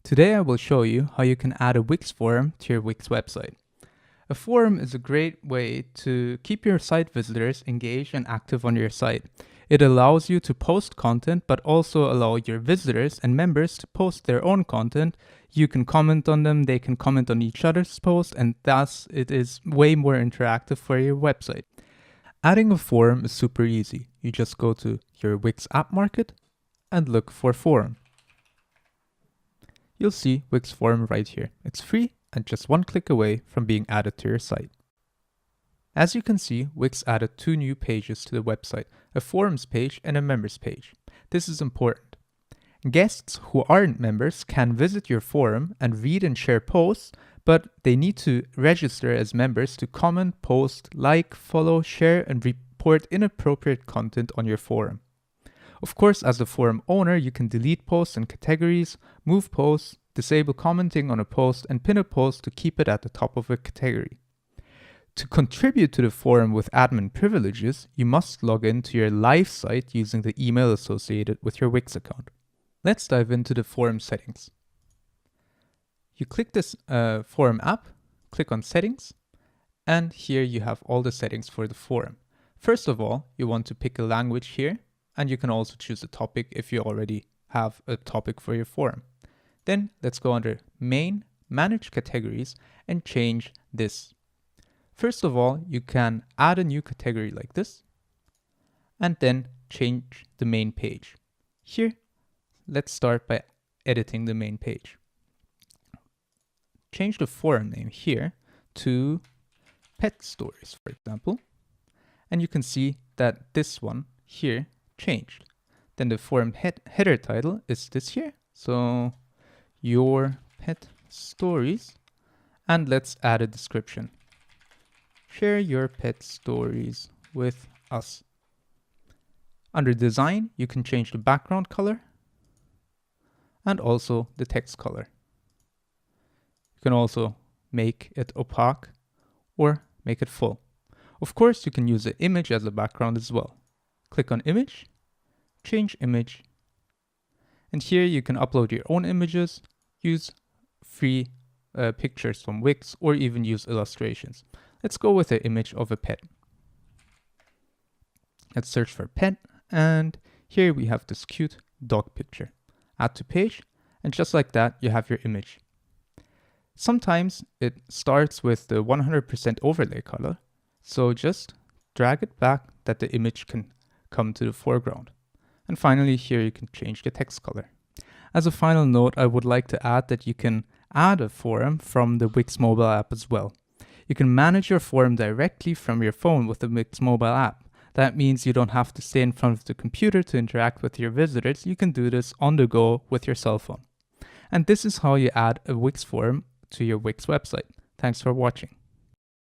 Today I will show you how you can add a Wix forum to your Wix website. A forum is a great way to keep your site visitors engaged and active on your site. It allows you to post content, but also allow your visitors and members to post their own content. You can comment on them, they can comment on each other's posts, and thus it is way more interactive for your website. Adding a forum is super easy. You just go to your Wix app market and look for forum. You'll see Wix forum right here. It's free and just one click away from being added to your site. As you can see, Wix added two new pages to the website, a forums page and a members page. This is important. Guests who aren't members can visit your forum and read and share posts, but they need to register as members to comment, post, like, follow, share, and report inappropriate content on your forum. Of course, as the forum owner, you can delete posts and categories, move posts, disable commenting on a post, and pin a post to keep it at the top of a category. To contribute to the forum with admin privileges, you must log into your live site using the email associated with your Wix account. Let's dive into the forum settings. You click this forum app, click on settings, and here you have all the settings for the forum. First of all, you want to pick a language here, and you can also choose a topic if you already have a topic for your forum. Then let's go under main, manage categories, and change this. First of all, you can add a new category like this, and then change the main page. Here, let's start by editing the main page. Change the forum name here to pet stories, for example. And you can see that this one here changed. Then the forum header title is this here. So your pet stories. And let's add a description. Share your pet stories with us. Under design, you can change the background color and also the text color. You can also make it opaque or make it full. Of course, you can use an image as a background as well. Click on image, change image, and here you can upload your own images, use free pictures from Wix, or even use illustrations. Let's go with an image of a pet. Let's search for pet, and here we have this cute dog picture. Add to page, and just like that, you have your image. Sometimes it starts with the 100% overlay color, so just drag it back that the image can come to the foreground. And finally, here you can change the text color. As a final note, I would like to add that you can add a forum from the Wix mobile app as well. You can manage your forum directly from your phone with the Wix mobile app. That means you don't have to stay in front of the computer to interact with your visitors. You can do this on the go with your cell phone. And this is how you add a Wix forum to your Wix website. Thanks for watching.